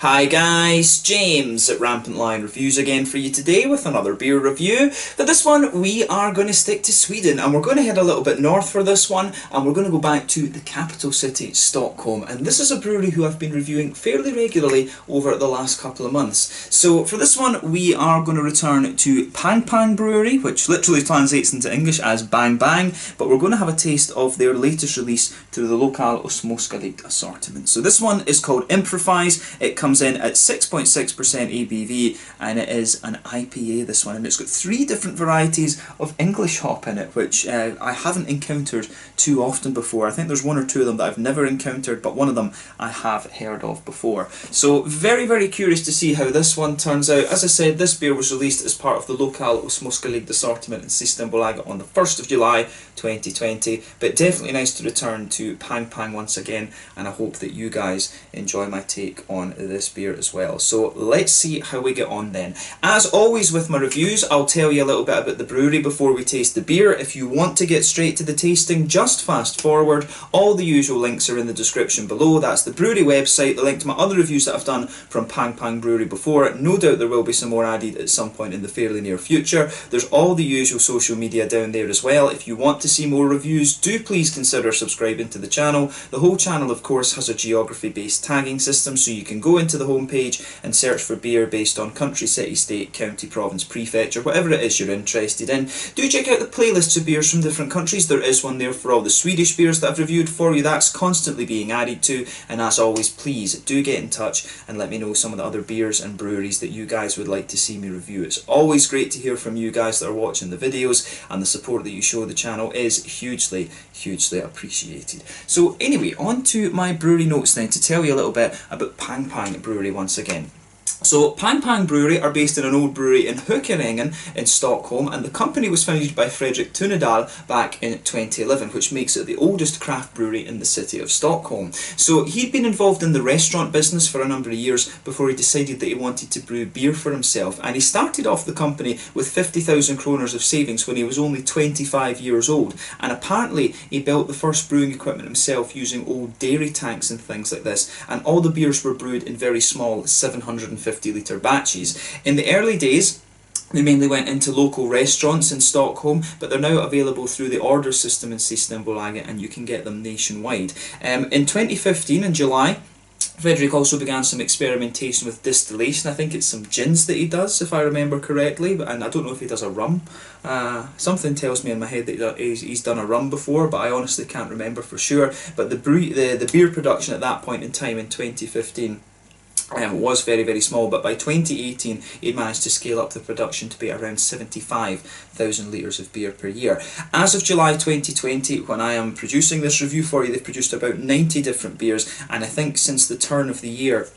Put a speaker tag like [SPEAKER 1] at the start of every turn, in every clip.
[SPEAKER 1] Hi guys, James at RampantLionReviews again for you today with another beer review. For this one we are going to stick to Sweden and we're going to head a little bit north for this one and we're going to go back to the capital city, Stockholm. And this is a brewery who I've been reviewing fairly regularly over the last couple of months. So for this one we are going to return to Pang Pang Brewery, which literally translates into English as Bang Bang, but we're going to have a taste of their latest release through the Local och Småskaligt assortment. So this one is called Improvise. It comes in at 6.6% ABV and it is an IPA, this one, and it's got 3 different varieties of English hop in it, which I haven't encountered too often before. I think there's 1 or 2 of them that I've never encountered, but one of them I have heard of before. So very curious to see how this one turns out. As I said, this beer was released as part of the Local och Småskaligt assortment in Systembolaget on the 1st of July 2020, but definitely nice to return to Pang Pang once again, and I hope that you guys enjoy my take on this beer as well. So let's see how we get on then. As always with my reviews, I'll tell you a little bit about the brewery before we taste the beer. If you want to get straight to the tasting, just fast forward. All the usual links are in the description below. That's the brewery website, the link to my other reviews that I've done from Pang Pang Brewery before. No doubt there will be some more added at some point in the fairly near future. There's all the usual social media down there as well. If you want to see more reviews, do please consider subscribing to the channel. The whole channel of course has a geography based tagging system, so you can go into the homepage and search for beer based on country, city, state, county, province, prefecture, whatever it is you're interested in. Do check out the playlists of beers from different countries. There is one there for all the Swedish beers that I've reviewed for you. That's constantly being added to, and as always, please do get in touch and let me know some of the other beers and breweries that you guys would like to see me review. It's always great to hear from you guys that are watching the videos, and the support that you show the channel is hugely appreciated. So anyway, on to my brewery notes then, to tell you a little bit about Pang Pang Brewery once again. So Pang Pang Brewery are based in an old brewery in Hökarängen in Stockholm, and the company was founded by Fredrik Tunedal back in 2011, which makes it the oldest craft brewery in the city of Stockholm. So he'd been involved in the restaurant business for a number of years before he decided that he wanted to brew beer for himself, and he started off the company with 50,000 kronor of savings when he was only 25 years old, and apparently he built the first brewing equipment himself using old dairy tanks and things like this, and all the beers were brewed in very small 750 litre batches. In the early days they mainly went into local restaurants in Stockholm, but they're now available through the order system in Systembolaget and you can get them nationwide. In 2015 in July, Fredrik also began some experimentation with distillation. I think it's some gins that he does, if I remember correctly, and I don't know if he does a rum. Something tells me in my head that he's done a rum before, but I honestly can't remember for sure. But the beer production at that point in time in 2015 was very small, but by 2018 he managed to scale up the production to be around 75,000 litres of beer per year. As of July 2020, when I am producing this review for you, they've produced about 90 different beers, and I think since the turn of the year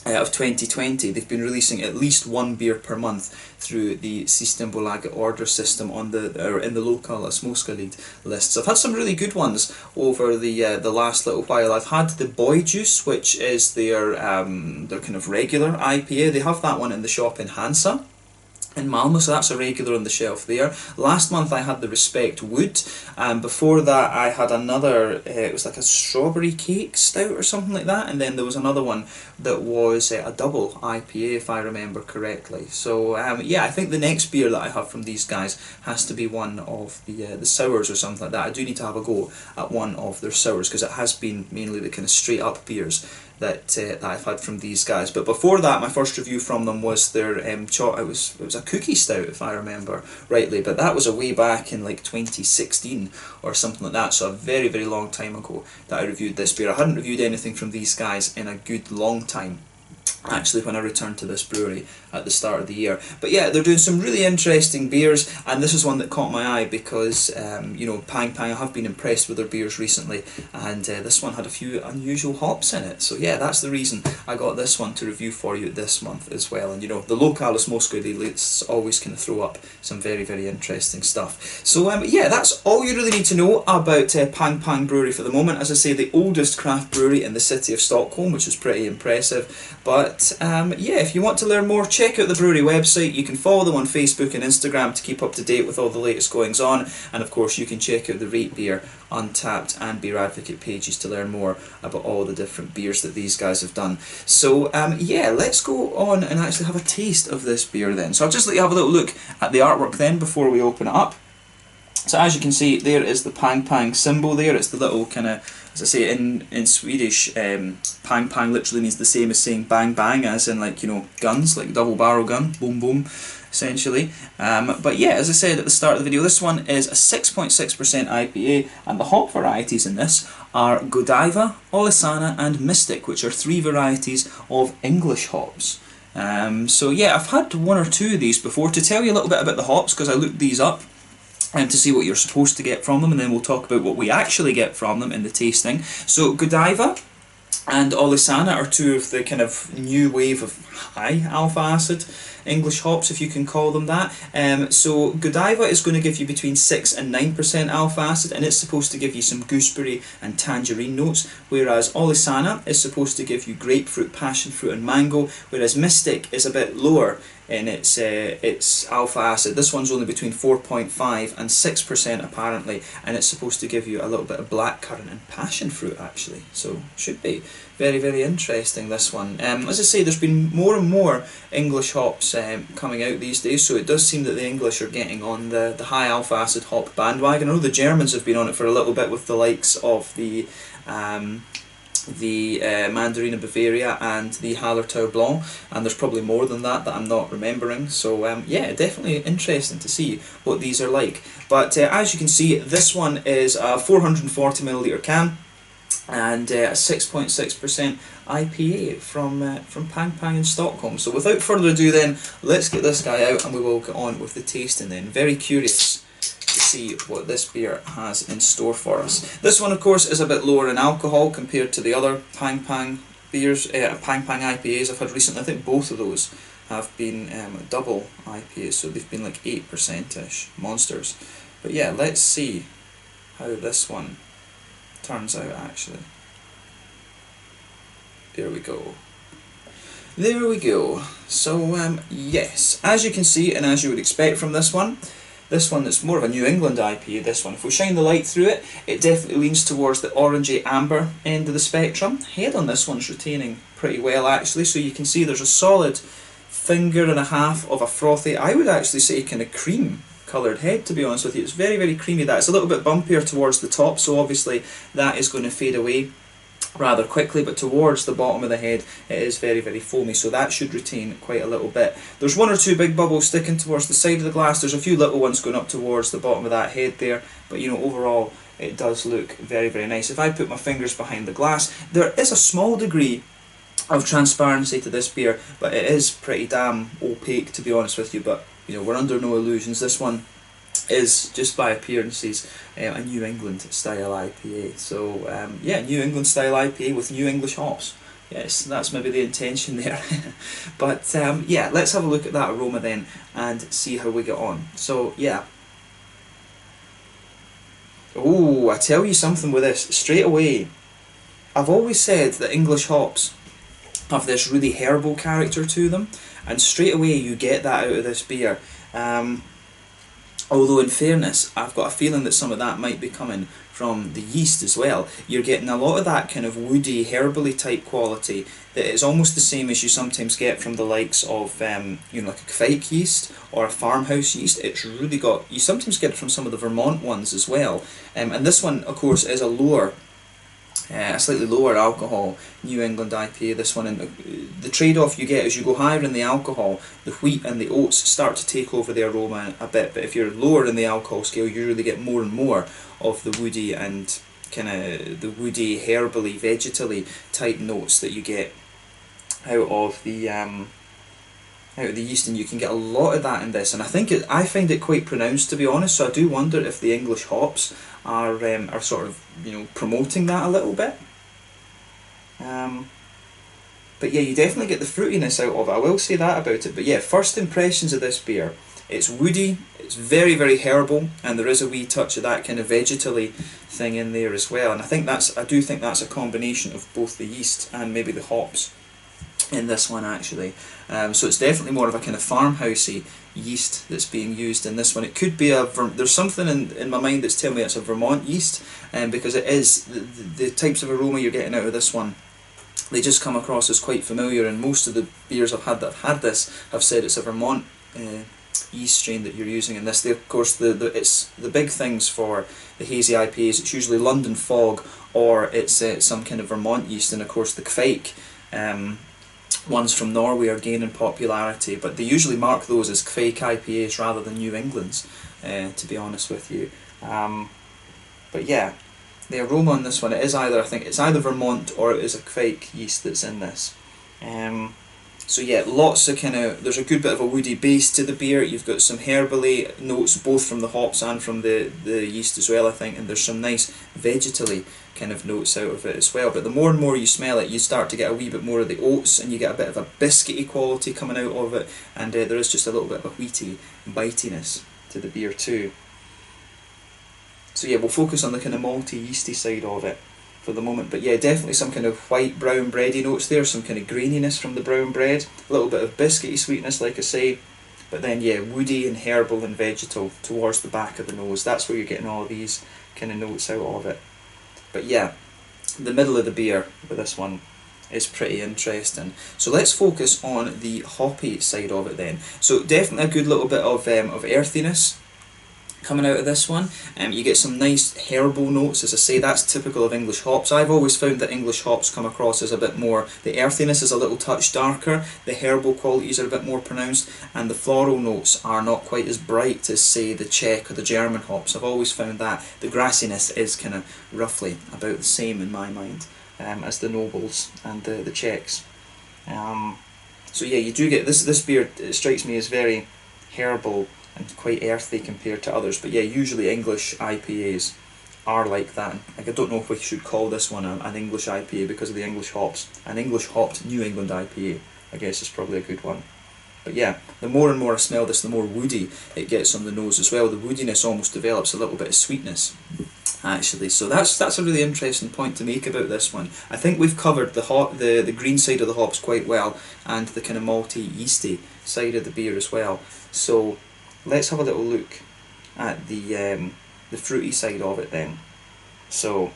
[SPEAKER 1] of 2020 they've been releasing at least 1 beer per month through the Systembolaget order system in the Local och Småskaligt lists. I've had some really good ones over the last little while. I've had the Boy Juice, which is their kind of regular IPA. They have that one in the shop in Hansa in Malmö, so that's a regular on the shelf there. Last month I had the Respect Wood, and before that I had another, it was like a strawberry cake stout or something like that, and then there was another one that was a double IPA if I remember correctly. So yeah, I think the next beer that I have from these guys has to be one of the sours or something like that. I do need to have a go at one of their sours, because it has been mainly the kind of straight up beers that I've had from these guys. But before that, my first review from them was their it was a cookie stout if I remember rightly, but that was a way back in like 2016 or something like that, so a very long time ago that I reviewed this beer. I hadn't reviewed anything from these guys in a good long time, actually, when I returned to this brewery at the start of the year. But yeah, they're doing some really interesting beers, and this is one that caught my eye because you know, Pang Pang, I have been impressed with their beers recently, and this one had a few unusual hops in it. So yeah, that's the reason I got this one to review for you this month as well. And you know, the Local och Småskaligt lists always kind of throw up some very interesting stuff. So yeah, that's all you really need to know about Pang Pang Brewery for the moment. As I say, the oldest craft brewery in the city of Stockholm, which is pretty impressive. But But yeah, if you want to learn more, check out the brewery website. You can follow them on Facebook and Instagram to keep up to date with all the latest goings on, and of course you can check out the Rate Beer, Untappd and Beer Advocate pages to learn more about all the different beers that these guys have done. So yeah, let's go on and actually have a taste of this beer then. So I'll just let you have a little look at the artwork then before we open it up. So as you can see, there is the Pang Pang symbol there. It's the little kind of, as I say in Swedish, Pang Pang literally means the same as saying bang bang, as in, like, you know, guns, like double barrel gun, boom boom, essentially. But yeah, as I said at the start of the video, this one is a 6.6% IPA, and the hop varieties in this are Godiva, Olisana and Mystic, which are 3 varieties of English hops. So yeah, I've had 1 or 2 of these before. To tell you a little bit about the hops, because I looked these up, to see what you're supposed to get from them, and then we'll talk about what we actually get from them in the tasting. So Godiva and Olisana are 2 of the kind of new wave of high alpha acid English hops, if you can call them that. So Godiva is going to give you between 6 and 9% alpha acid, and it's supposed to give you some gooseberry and tangerine notes, whereas Olisana is supposed to give you grapefruit, passion fruit and mango, whereas Mystic is a bit lower in its alpha acid. This one's only between 4.5 and 6% apparently, and it's supposed to give you a little bit of blackcurrant and passion fruit actually, so should be very, very interesting, this one. As I say, there's been more and more English hops coming out these days, so it does seem that the English are getting on the high alpha acid hop bandwagon. I know the Germans have been on it for a little bit with the likes of the Mandarina Bavaria and the Hallertau Blanc, and there's probably more than that I'm not remembering, so yeah, definitely interesting to see what these are like. But as you can see, this one is a 440ml can, and a 6.6% IPA from Pang Pang in Stockholm. So without further ado then, let's get this guy out and we will get on with the tasting then. Very curious to see what this beer has in store for us. This one, of course, is a bit lower in alcohol compared to the other Pang Pang beers, Pang Pang IPAs I've had recently. I think both of those have been double IPAs, so they've been like 8%-ish monsters. But yeah, let's see how this one turns out actually. There we go. There we go. So yes, as you can see and as you would expect from this one that's more of a New England IPA, this one. If we shine the light through it, it definitely leans towards the orangey amber end of the spectrum. Head on this one's retaining pretty well actually, so you can see there's a solid 1.5 fingers of a frothy, I would actually say kind of cream coloured head, to be honest with you. It's very, very creamy. That it's a little bit bumpier towards the top, so obviously that is going to fade away rather quickly, but towards the bottom of the head it is very, very foamy, so that should retain quite a little bit. There's 1 or 2 big bubbles sticking towards the side of the glass. There's a few little ones going up towards the bottom of that head there, but you know, overall it does look very, very nice. If I put my fingers behind the glass, there is a small degree of transparency to this beer, but it is pretty damn opaque, to be honest with you. But you know, we're under no illusions. This one is, just by appearances, a New England style IPA. So yeah, New England style IPA with New English hops. Yes, that's maybe the intention there. But yeah, let's have a look at that aroma then and see how we get on. So yeah. Oh, I tell you something with this, straight away. I've always said that English hops have this really herbal character to them, and straight away you get that out of this beer. Although in fairness, I've got a feeling that some of that might be coming from the yeast as well. You're getting a lot of that kind of woody, herbally type quality that is almost the same as you sometimes get from the likes of, you know, like a Kvike yeast or a farmhouse yeast. It's really got, you sometimes get it from some of the Vermont ones as well. And this one, of course, is a slightly lower alcohol New England IPA, this one, and the trade-off you get is you go higher in the alcohol, the wheat and the oats start to take over the aroma a bit, but if you're lower in the alcohol scale, you really get more and more of the woody and kind of the woody, herbally, vegetally type notes that you get out of the yeast, and you can get a lot of that in this, and I find it quite pronounced, to be honest. So I do wonder if the English hops are sort of, you know, promoting that a little bit. But yeah, you definitely get the fruitiness out of it, I will say that about it. But yeah, first impressions of this beer, it's woody, it's very, very herbal, and there is a wee touch of that kind of vegetally thing in there as well, and I do think that's a combination of both the yeast and maybe the hops. in this one actually. So it's definitely more of a kind of farmhousey yeast that's being used in this one. It could be there's something in my mind that's telling me it's a Vermont yeast, because it is, the types of aroma you're getting out of this one, they just come across as quite familiar, and most of the beers I've had that have had this have said it's a Vermont yeast strain that you're using in this. Of course, it's the big things for the hazy IPAs, it's usually London Fog, or it's some kind of Vermont yeast, and of course the Kveik ones from Norway are gaining popularity, but they usually mark those as Kveik IPAs rather than New England's, to be honest with you. But yeah, the aroma on this one, it is either, I think it's either Vermont or it is a Kveik yeast that's in this. So yeah, lots of there's a good bit of a woody base to the beer. You've got some herbally notes both from the hops and from the yeast as well, I think, and there's some nice vegetally kind of notes out of it as well. But the more and more you smell it, you start to get a wee bit more of the oats, and you get a bit of a biscuity quality coming out of it, and there is just a little bit of a wheaty bitiness to the beer too. So yeah, we'll focus on the kind of malty, yeasty side of it for the moment, but yeah, definitely some kind of white brown bready notes there, some kind of graininess from the brown bread, a little bit of biscuity sweetness like I say, but then yeah, woody and herbal and vegetal towards the back of the nose. That's where you're getting all of these kind of notes out of it. But yeah, the middle of the beer with this one is pretty interesting. So let's focus on the hoppy side of it then. So definitely a good little bit of earthiness coming out of this one. You get some nice herbal notes. As I say, that's typical of English hops. I've always found that English hops come across as a bit more, the earthiness is a little touch darker, the herbal qualities are a bit more pronounced, and the floral notes are not quite as bright as, say, the Czech or the German hops. I've always found that the grassiness is kind of roughly about the same in my mind as the nobles and the Czechs. So yeah, you do get this beer, it strikes me as very herbal and quite earthy compared to others, but yeah, usually English IPAs are like that. Like, I don't know if we should call this one an English IPA because of the English hops. An English hopped New England IPA, I guess, is probably a good one. But yeah, the more and more I smell this, the more woody it gets on the nose as well. The woodiness almost develops a little bit of sweetness, actually. So that's a really interesting point to make about this one. I think we've covered the green side of the hops quite well, and the kind of malty, yeasty side of the beer as well. So let's have a little look at the fruity side of it then. So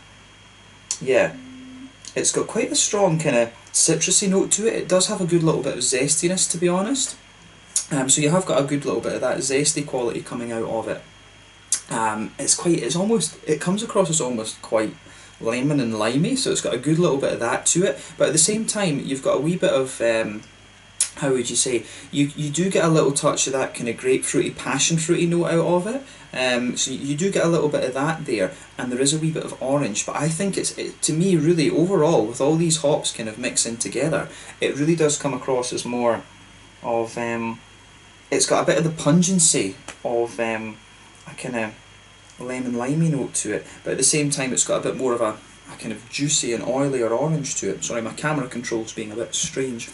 [SPEAKER 1] yeah, it's got quite a strong kind of citrusy note to it. It does have a good little bit of zestiness, to be honest. So you have got a good little bit of that zesty quality coming out of it. It comes across as almost quite lemon and limey, so it's got a good little bit of that to it. But at the same time, you've got a wee bit of how would you say, you do get a little touch of that kind of grapefruity, passion fruity note out of it. So you do get a little bit of that there, and there is a wee bit of orange, but I think to me really overall, with all these hops kind of mixing together, it really does come across as more of, it's got a bit of the pungency of a kind of lemon limey note to it, but at the same time it's got a bit more of a kind of juicy and oily or orange to it. Sorry, my camera control's being a bit strange.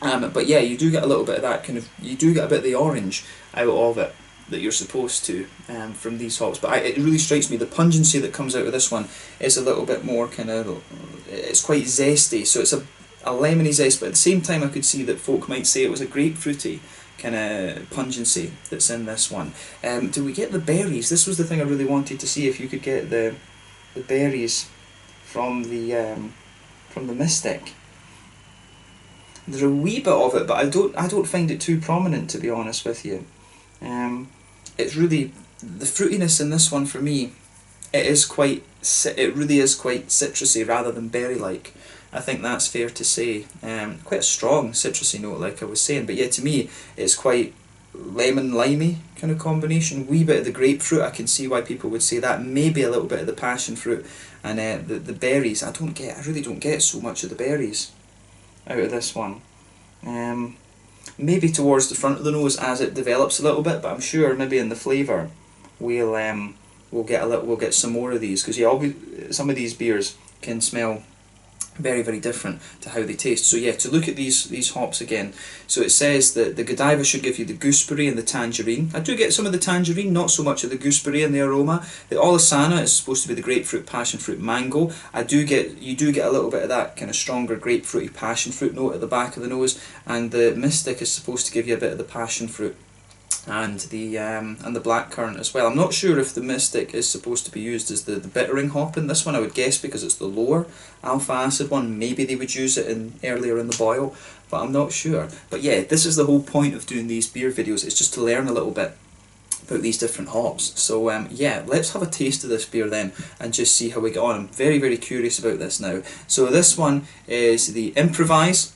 [SPEAKER 1] But yeah, you do get a little bit of that kind of, you do get a bit of the orange out of it that you're supposed to from these hops. But it really strikes me, the pungency that comes out of this one is a little bit more kind of, it's quite zesty, so it's a lemony zest, but at the same time I could see that folk might say it was a grapefruity kind of pungency that's in this one. Do we get the berries? This was the thing I really wanted to see, if you could get the berries from the Mystic. There's a wee bit of it, but I don't find it too prominent, to be honest with you. It's really, the fruitiness in this one for me, it really is quite citrusy rather than berry-like. I think that's fair to say. Quite a strong citrusy note, like I was saying, but yeah, to me it's quite lemon-limey kind of combination. Wee bit of the grapefruit, I can see why people would say that. Maybe a little bit of the passion fruit, and the berries. I really don't get so much of the berries out of this one. Maybe towards the front of the nose as it develops a little bit, but I'm sure maybe in the flavour we'll get some more of these, because yeah, some of these beers can smell Very, very different to how they taste. So yeah, to look at these hops again, so it says that the Godiva should give you the gooseberry and the tangerine. I do get some of the tangerine, not so much of the gooseberry and the aroma. The Olisana is supposed to be the grapefruit, passion fruit, mango. You do get a little bit of that kind of stronger grapefruity passion fruit note at the back of the nose, and the Mystic is supposed to give you a bit of the passion fruit and the blackcurrant as well. I'm not sure if the Mystic is supposed to be used as the bittering hop in this one. I would guess because it's the lower alpha acid one, maybe they would use it earlier in the boil, but I'm not sure. But yeah, this is the whole point of doing these beer videos, it's just to learn a little bit about these different hops. So yeah, let's have a taste of this beer then and just see how we get on. I'm very, very curious about this now. So this one is the Improvise.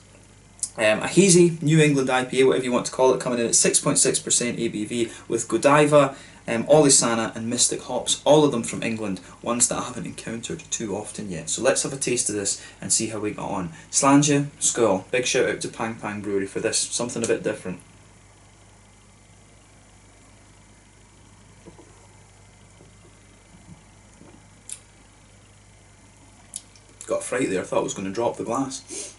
[SPEAKER 1] A hazy New England IPA, whatever you want to call it, coming in at 6.6% ABV with Godiva, Olisana and Mystic hops, all of them from England, ones that I haven't encountered too often yet. So let's have a taste of this and see how we got on. Slàinte, skål. Big shout out to Pang Pang Brewery for this, something a bit different. Got a fright there, I thought I was going to drop the glass.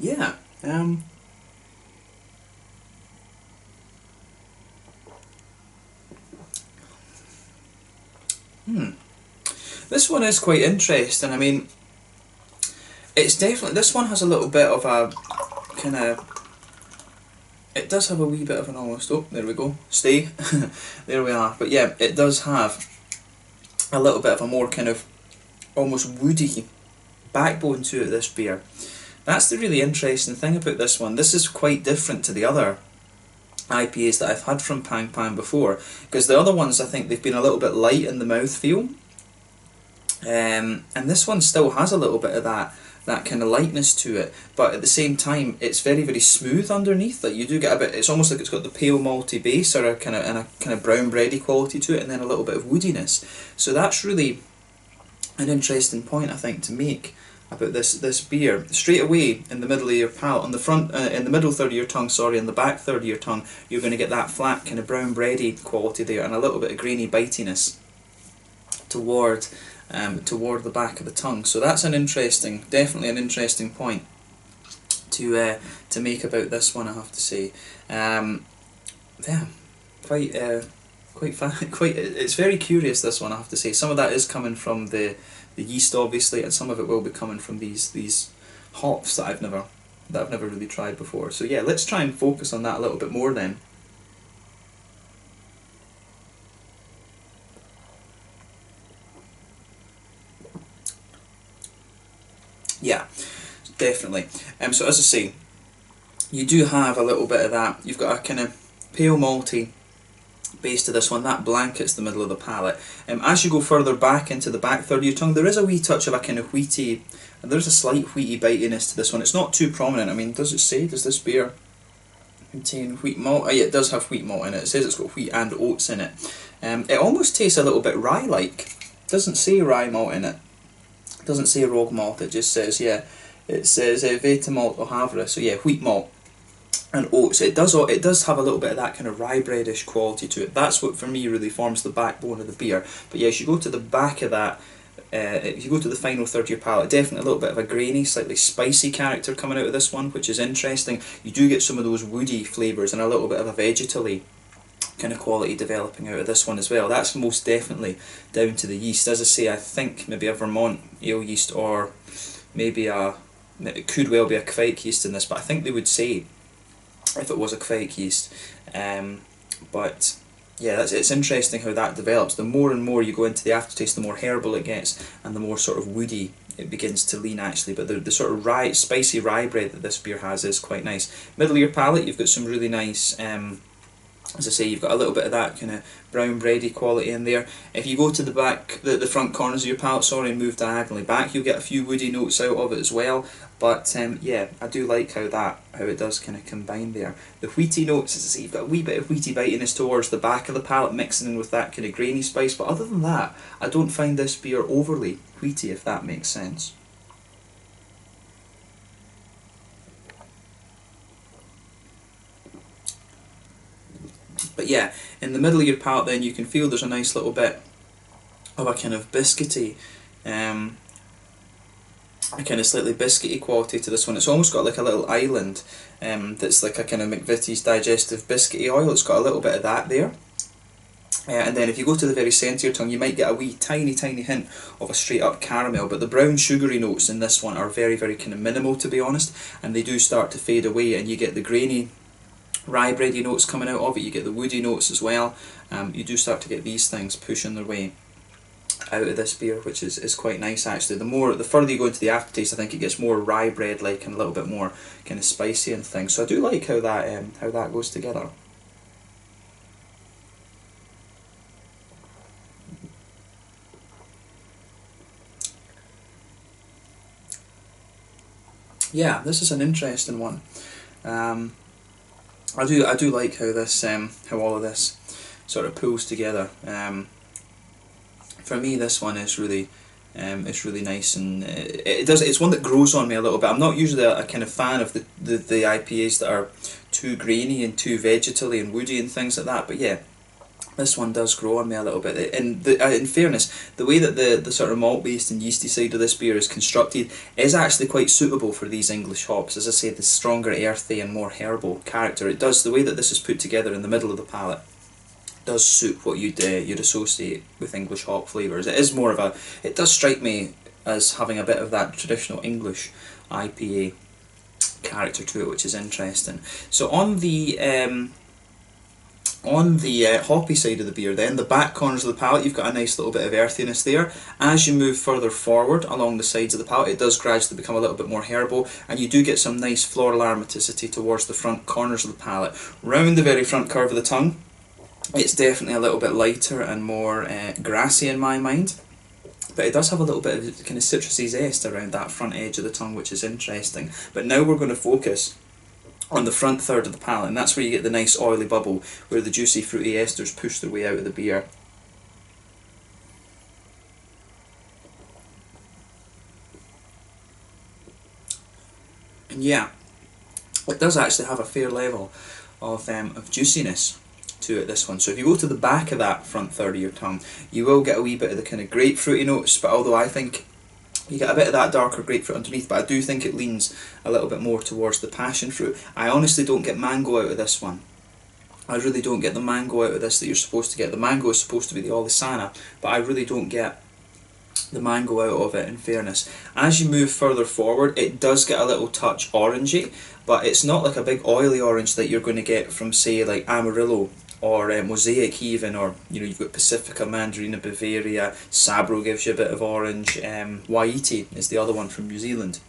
[SPEAKER 1] Yeah, This one is quite interesting. I mean, it's definitely, this one has a little bit of a kind of, it does have a wee bit of an almost, oh, there we go, stay, there we are. But yeah, it does have a little bit of a more kind of almost woody backbone to it, this beer. That's the really interesting thing about this one. This is quite different to the other IPAs that I've had from Pang Pang before, because the other ones I think they've been a little bit light in the mouthfeel, and this one still has a little bit of that kind of lightness to it, but at the same time it's very, very smooth underneath. Like you do get a bit, it's almost like it's got the pale malty base or a kind of brown bready quality to it, and then a little bit of woodiness. So that's really an interesting point I think to make about this beer. Straight away in the middle of your palate, on the front, in the middle third of your tongue, sorry, in the back third of your tongue, you're going to get that flat kind of brown bready quality there, and a little bit of grainy bitiness toward the back of the tongue. So that's an interesting, definitely an interesting point to make about this one, I have to say. Yeah, quite it's very curious, this one, I have to say. Some of that is coming from the yeast, obviously, and some of it will be coming from these hops that I've never really tried before. So yeah, let's try and focus on that a little bit more then. Yeah, definitely. So as I say, you do have a little bit of that. You've got a kind of pale malty base to this one, that blankets the middle of the palate. As you go further back into the back third of your tongue, there is a wee touch of a kind of wheaty, there's a slight wheaty bitiness to this one. It's not too prominent. I mean, does it say, does this beer contain wheat malt? Oh yeah, it does have wheat malt in it. It says it's got wheat and oats in it. It almost tastes a little bit rye-like. It doesn't say rye malt in it. It doesn't say rog malt, it just says, yeah, it says Veta malt or havre, so yeah, wheat malt and oats. It does have a little bit of that kind of rye breadish quality to it. That's what for me really forms the backbone of the beer. But yeah, as you go to the back of that, if you go to the final third of your palate, definitely a little bit of a grainy, slightly spicy character coming out of this one, which is interesting. You do get some of those woody flavours and a little bit of a vegetally kind of quality developing out of this one as well. That's most definitely down to the yeast. As I say, I think maybe a Vermont ale yeast, or maybe it could well be a Kveik yeast in this, but I think they would say if it was a Kveik yeast. But yeah, it's interesting how that develops. The more and more you go into the aftertaste, the more herbal it gets, and the more sort of woody it begins to lean actually. But the sort of spicy rye bread that this beer has is quite nice. Middle of your palate, you've got some really nice, as I say, you've got a little bit of that kind of brown bready quality in there. If you go to the back, the front corners of your palate, sorry, and move diagonally back, you'll get a few woody notes out of it as well. But yeah, I do like how it does kind of combine there. The wheaty notes, as I say, you've got a wee bit of wheaty bitiness towards the back of the palate, mixing in with that kind of grainy spice. But other than that, I don't find this beer overly wheaty, if that makes sense. But yeah, in the middle of your palate then you can feel there's a nice little bit of a kind of biscuity a kind of slightly biscuity quality to this one. It's almost got like a little island that's like a kind of McVitie's digestive biscuity oil. It's got a little bit of that there. And then if you go to the very centre of your tongue, you might get a wee tiny hint of a straight up caramel, but the brown sugary notes in this one are very kind of minimal, to be honest, and they do start to fade away, and you get the grainy rye bready notes coming out of it, you get the woody notes as well. You do start to get these things pushing their way out of this beer, which is quite nice actually. The further you go into the aftertaste, I think it gets more rye bread like and a little bit more kind of spicy and things. So I do like how that goes together. Yeah, this is an interesting one. I do like how this how all of this sort of pulls together. For me, this one is really nice, and it's one that grows on me a little bit. I'm not usually a kind of fan of the IPAs that are too grainy and too vegetally and woody and things like that, but yeah, this one does grow on me a little bit. And in fairness, the way that the sort of malt based and yeasty side of this beer is constructed is actually quite suitable for these English hops. As I say, the stronger earthy and more herbal character, it does, the way that this is put together in the middle of the palate does suit what you'd associate with English hop flavours. It is more of a, it does strike me as having a bit of that traditional English IPA character to it, which is interesting. So on the hoppy side of the beer then, the back corners of the palate, you've got a nice little bit of earthiness there. As you move further forward along the sides of the palate, it does gradually become a little bit more herbal, and you do get some nice floral aromaticity towards the front corners of the palate. Round the very front curve of the tongue, it's definitely a little bit lighter and more grassy in my mind, but it does have a little bit of kind of citrusy zest around that front edge of the tongue, which is interesting. But now we're going to focus on the front third of the palate, and that's where you get the nice oily bubble, where the juicy fruity esters push their way out of the beer. And yeah, it does actually have a fair level of juiciness to it, this one. So if you go to the back of that front third of your tongue, you will get a wee bit of the kind of grapefruity notes, but although I think you get a bit of that darker grapefruit underneath, but I do think it leans a little bit more towards the passion fruit. I honestly don't get mango out of this one. I really don't get the mango out of this that you're supposed to get. The mango is supposed to be the Olisana, but I really don't get the mango out of it, in fairness. As you move further forward, it does get a little touch orangey, but it's not like a big oily orange that you're going to get from, say, like Amarillo or Mosaic even, or you've got Pacifica, Mandarina, Bavaria. Sabro gives you a bit of orange. Waiti is the other one from New Zealand.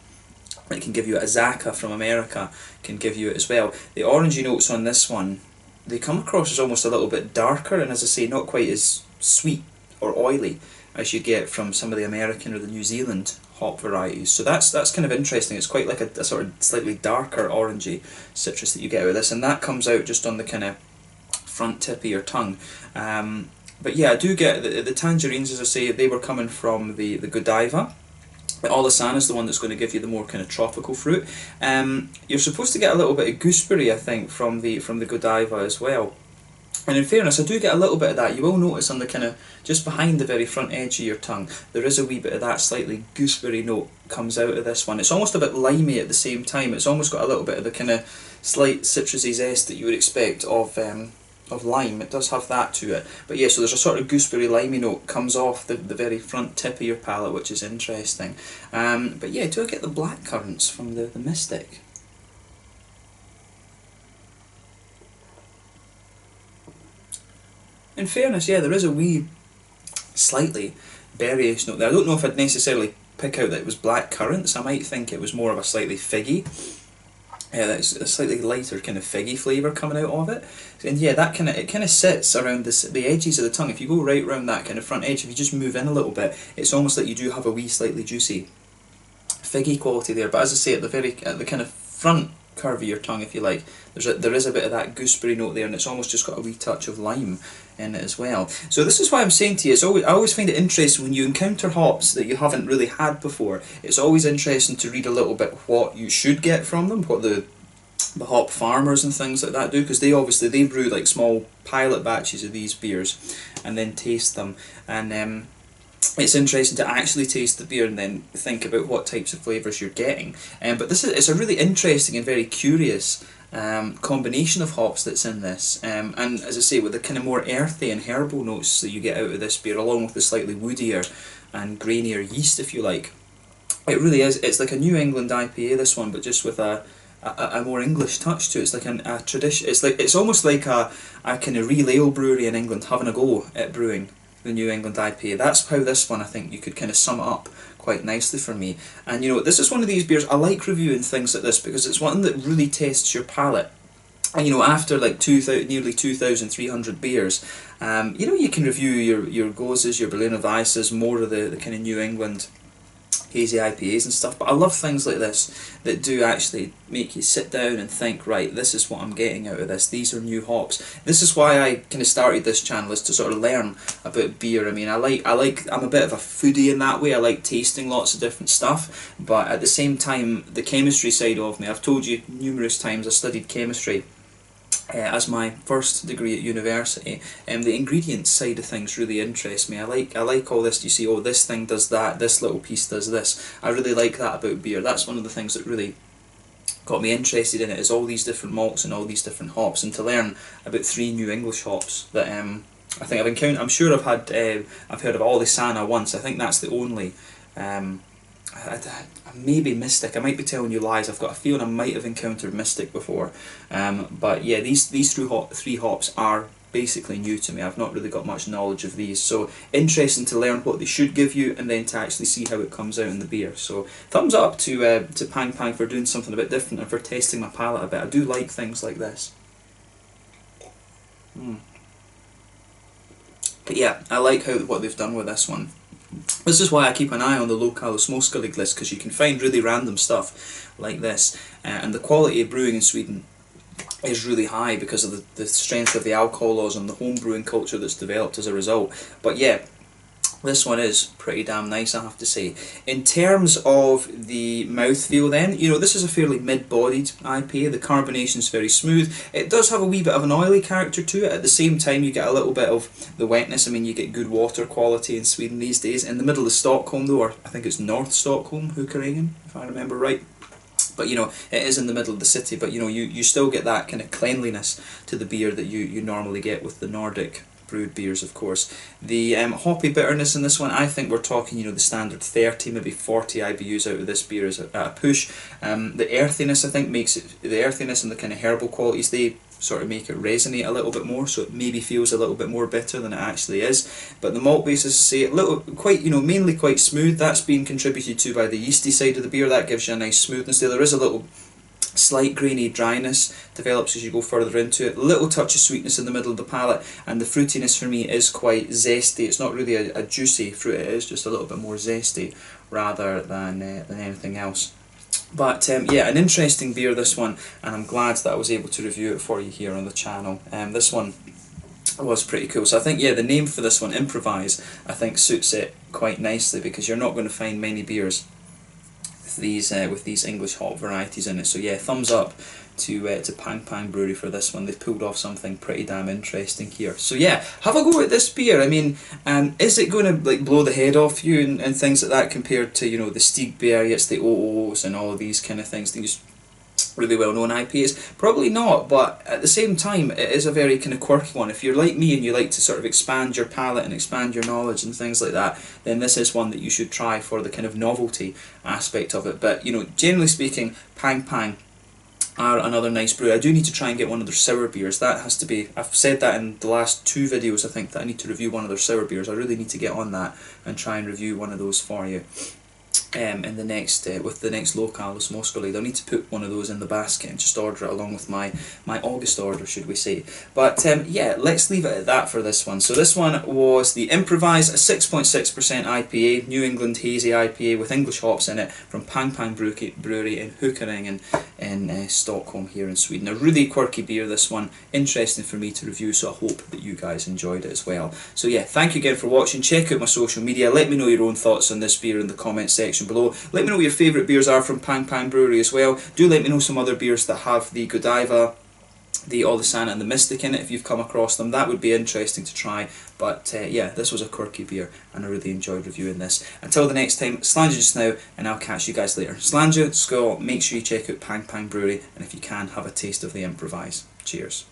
[SPEAKER 1] It can give you it. Azaka from America can give you it as well. The orangey notes on this one, they come across as almost a little bit darker, and as I say, not quite as sweet or oily as you get from some of the American or the New Zealand hop varieties. So that's kind of interesting. It's quite like a sort of slightly darker orangey citrus that you get out of this, and that comes out just on the kind of front tip of your tongue. But yeah, I do get the tangerines, as I say, they were coming from the Godiva. The Olisana is the one that's going to give you the more kind of tropical fruit. You're supposed to get a little bit of gooseberry, I think, from the Godiva as well. And in fairness, I do get a little bit of that. You will notice on the kind of, just behind the very front edge of your tongue, there is a wee bit of that slightly gooseberry note comes out of this one. It's almost a bit limey at the same time. It's almost got a little bit of the kind of slight citrusy zest that you would expect of lime. It does have that to it. But yeah, so there's a sort of gooseberry limey note comes off the very front tip of your palate, which is interesting. But yeah, do I get the black currants from the Mystic? In fairness, yeah, there is a wee slightly berryish note there. I don't know if I'd necessarily pick out that it was black currants. I might think it was more of a slightly figgy. Yeah, that's a slightly lighter kind of figgy flavour coming out of it. And yeah, that it kind of sits around the edges of the tongue. If you go right round that kind of front edge, if you just move in a little bit, it's almost like you do have a wee slightly juicy figgy quality there. But as I say, at the kind of front curve of your tongue, if you like, there is a bit of that gooseberry note there, and it's almost just got a wee touch of lime in it as well. So this is why I'm saying to you, I always find it interesting when you encounter hops that you haven't really had before. It's always interesting to read a little bit what you should get from them, what the hop farmers and things like that do, because they brew like small pilot batches of these beers and then taste them. And it's interesting to actually taste the beer and then think about what types of flavours you're getting. But it's a really interesting and very curious combination of hops that's in this. And as I say, with the kind of more earthy and herbal notes that you get out of this beer, along with the slightly woodier and grainier yeast, if you like. It really is. It's like a New England IPA, this one, but just with a more English touch to it. It's like a tradition. It's almost like a kind of real ale brewery in England having a go at brewing the New England IPA. That's how this one, I think, you could kind of sum it up quite nicely for me. And you know, this is one of these beers, I like reviewing things like this because it's one that really tests your palate. And you know, after like nearly 2,300 beers, you know, you can review your Goses, your Berliner Weisses, more of the kind of New England hazy IPAs and stuff, but I love things like this that do actually make you sit down and think, right, this is what I'm getting out of this, these are new hops. This is why I kind of started this channel, is to sort of learn about beer. I mean, I'm a bit of a foodie in that way. I like tasting lots of different stuff, but at the same time, the chemistry side of me, I've told you numerous times I studied chemistry as my first degree at university. The ingredients side of things really interests me. I like all this. You see, oh, this thing does that, this little piece does this. I really like that about beer. That's one of the things that really got me interested in it, is all these different malts and all these different hops, and to learn about 3 new English hops that I think I've encountered. I'm sure I've heard of Olisana once. I think that's the only. Maybe Mystic. I might be telling you lies. I've got a feeling I might have encountered Mystic before. But yeah, these 3 hops are basically new to me. I've not really got much knowledge of these, so interesting to learn what they should give you and then to actually see how it comes out in the beer. So thumbs up to Pang Pang for doing something a bit different and for testing my palate a bit. I do like things like this. But yeah, I like what they've done with this one. This is why I keep an eye on the Lokal Småskalig list, because you can find really random stuff like this, and the quality of brewing in Sweden is really high because of the strength of the alcohol laws and the home brewing culture that's developed as a result. But yeah, this one is pretty damn nice, I have to say. In terms of the mouthfeel then, you know, this is a fairly mid-bodied IPA. The carbonation is very smooth. It does have a wee bit of an oily character to it. At the same time, you get a little bit of the wetness. I mean, you get good water quality in Sweden these days. In the middle of Stockholm though, or I think it's North Stockholm, Hookeringen, if I remember right. But you know, it is in the middle of the city, but you know, you still get that kind of cleanliness to the beer that you normally get with the Nordic brewed beers, of course. The hoppy bitterness in this one, I think we're talking, you know, the standard 30, maybe 40 IBUs out of this beer is at a push. The earthiness, I think, makes it, the earthiness and the kind of herbal qualities, they sort of make it resonate a little bit more, so it maybe feels a little bit more bitter than it actually is. But the malt base, as I say, quite, you know, mainly quite smooth. That's been contributed to by the yeasty side of the beer. That gives you a nice smoothness there. There is a little slight grainy dryness develops as you go further into it. A little touch of sweetness in the middle of the palate, and the fruitiness for me is quite zesty. It's not really a juicy fruit, it is just a little bit more zesty rather than anything else. But yeah, an interesting beer, this one, and I'm glad that I was able to review it for you here on the channel. This one was pretty cool. So I think, yeah, the name for this one, Improvise, I think suits it quite nicely, because you're not going to find many beers with these English hop varieties in it. So yeah, thumbs up to Pang Pang Brewery for this one. They've pulled off something pretty damn interesting here. So yeah, have a go at this beer. I mean, is it going to like blow the head off you and things like that compared to, you know, the Stigbergets, the OOs and all of these kind of things, these really well known IPAs? Probably not, but at the same time it is a very kind of quirky one. If you're like me and you like to sort of expand your palate and expand your knowledge and things like that, then this is one that you should try for the kind of novelty aspect of it. But you know, generally speaking, Pang Pang are another nice brew. I do need to try and get one of their sour beers. That has to be, I've said that in the last 2 videos, I think, that I need to review one of their sour beers. I really need to get on that and try and review one of those for you. In the next with the next Lokal Småskalig. I'll need to put one of those in the basket and just order it along with my August order, should we say. But yeah, let's leave it at that for this one. So this one was the Improvise, a 6.6% IPA, New England hazy IPA with English hops in it, from Pang Pang Brewery in Hookeringen in Stockholm here in Sweden. A really quirky beer, this one, interesting for me to review, so I hope that you guys enjoyed it as well. So yeah, thank you again for watching. Check out my social media, let me know your own thoughts on this beer in the comments section below. Let me know what your favourite beers are from Pang Pang Brewery as well. Do let me know some other beers that have the Godiva the Olisana and the Mystic in it. If you've come across them, that would be interesting to try. But yeah, this was a quirky beer and I really enjoyed reviewing this. Until the next time, Slàinte just now, and I'll catch you guys later. Slàinte, Skål, make sure you check out Pang Pang Brewery, and if you can, have a taste of the Improvise. Cheers.